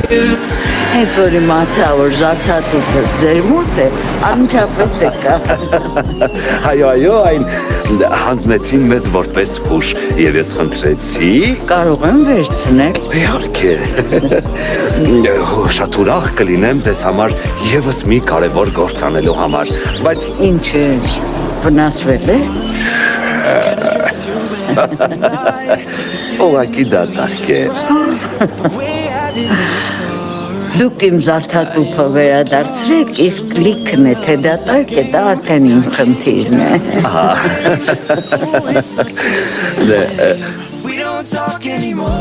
Հենց որ իմացա, որ զարդատուփը ձեր մոտ է, անմիջապես եկա։ Այո, այն հանձնեցին մեզ որպես հուշ, եւ ես խնդրեցի։ Կարող եմ վերցնել։ Իհարկե։ Շատ ուրախ կլինեմ ձեզ համար եւս մի կարևոր գործ անելու համար, բայց Ինչ է, վնասվել է։ ուղղակի դատարկ է։ Դուք իմ զարդատուփը վերադարձրեք, իսկ լիքն է, թե դատարկ է, դա արդեն իմ խնդիրն է։ We don't talk anymore.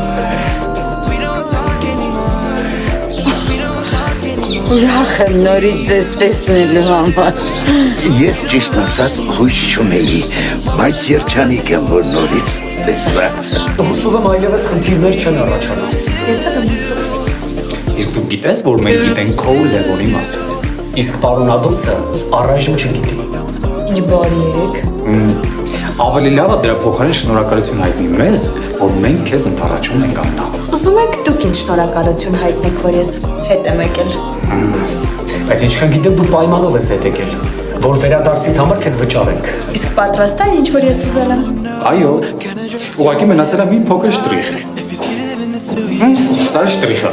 We don't talk anymore. We don't talk anymore. Ուրախ եմ նորից ձեզ տեսնելու համար։ Ես ճիշտ ասած հույս չունեի, բայց երջանիկ եմ, որ նորից տեսա։ Հուսով եմ այլևս խնդիրներ չեն առաջանա։ Ես էլ եմ հուսով։ Իսկ դու գիտես, որ մենք գիտենք քո ու Լևոնի մասին։ Իսկ պարոն Ադամսը առայժմ չգիտի։ Ինչ բարի եք։ Ավելի լավ է դրա փոխարեն շնորհակալություն հայտնի մեզ, որ մենք քեզ ընթառաջում ենք ամնա։ Ուզում եք դուք ինձ շնորհակալություն հայտնեք, որ ես հետ եմ եկել։ Բայց ինչքան գիտեմ դու պայմանով ես հետ եկել, որ վերադարձիդ համար քեզ վճարենք։ Իսկ պատրաստ եք ինչ որ ես ուզել եմ։ Այո։ Ուղղակի մնացել է մի փոքր շտրիխ։ Սա շտրիխը։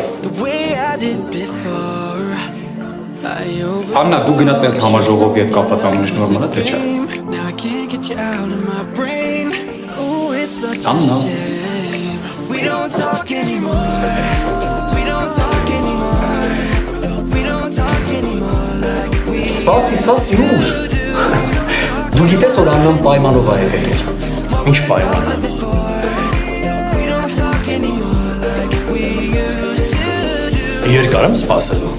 Աննա, դու գնատնես համաժողովի հետ կապված ամեն ինչ նորմալ է, թե չէ։ Աննա։ We don't talk anymore. We don't talk anymore. We don't talk anymore like we Սպասի, ուշ։ Դու գիտես, որ Աննան պայմանով է հետ եկել։ Ինչ պայման։ We don't talk anymore like we used to do. Երկար եմ սպասելու։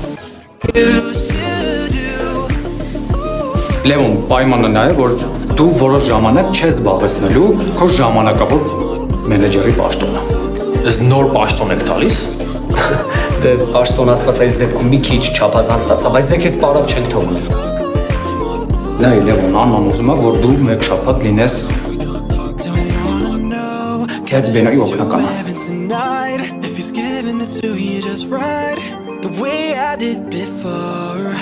Լևոն, պայմանը նա է, որ դու որոշ ժամանակ չես զբաղեցնելու քո ժամանակավոր մենեջերի պաշտոնը։ Ես նոր պաշտոն եք տալիս։ Դե պաշտոնացված այս դեպքում մի քիչ չափազանցված է, բայց դե քեզ պարապ չենք թողնել։ Նայ Լևոն, Աննան ուզում է, որ դու մեկ շաբաթ լինես Թեատրի բենայի օգնականը։ Tonight, if he's giving it to you just right, the way I did before.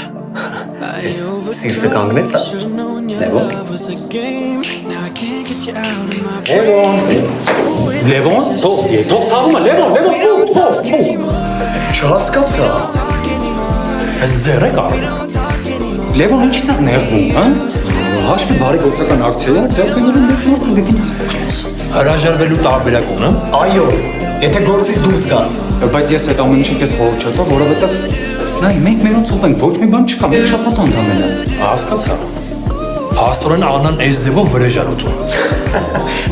Ես սիրտը կանգնեց է։ Լևոն։ Լևոն, թող ցավում է, Լևոն, չհասկացա։ Ես ձեռ եք արում։ Լևոն, ինչի՞ ես նեղվում, հա։ Հաշվի բարի գործական ակցիա է, ձեռքբերում մեծ մարդու դեպքից կողքնես։ Հրաժարվելու տարբերակ ունեմ։ Այո, եթե գործից դուրս գաս։ Բայց ես այդ ամեն ինչը քեզ խորհուրդ չտա, որովհետև նայ, մենք մերոնցով ենք, ոչ մի բան չկա, մեկ շաբաթ ընդամենը։ Հասկացա։ Փաստորեն Աննան այս ձևով վրեժարություն։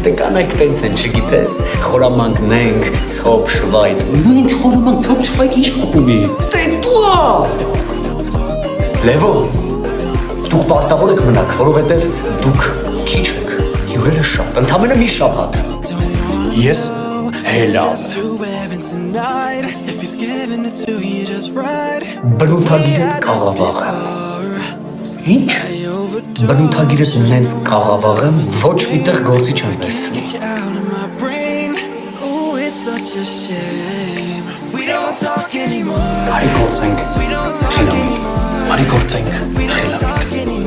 Դե կանայք տենց են, չգիտես, խորամանկնենք, ցոփ շվայտ։ Մենք խորամանկ, ցոփ շվայտ ինչ կապ ունի։ Դե դու։ Լևոն, դուք պարտավոր եք մնաք, որովհետև դուք քիչ եք, հյուրերը շատ, ընդամենը մի շաբաթ։ Ես հելավ։ Բնութագիրը կաղավաղ եմ։ Ինչ։ Բնութագիրը նենց կաղավաղ եմ, ոչ միտեղ գործի չեմ վերցնի։ Արի գործենք, խելամիտ, արի գործենք, խելամիտ։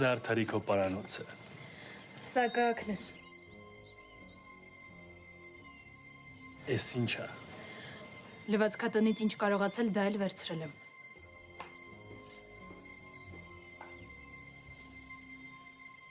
Զարդարի քո պարանոցը։ Սա կակնես։ Էս ինչա։ Լվացքատնից ինչ կարողացել դա էլ վերցրել եմ։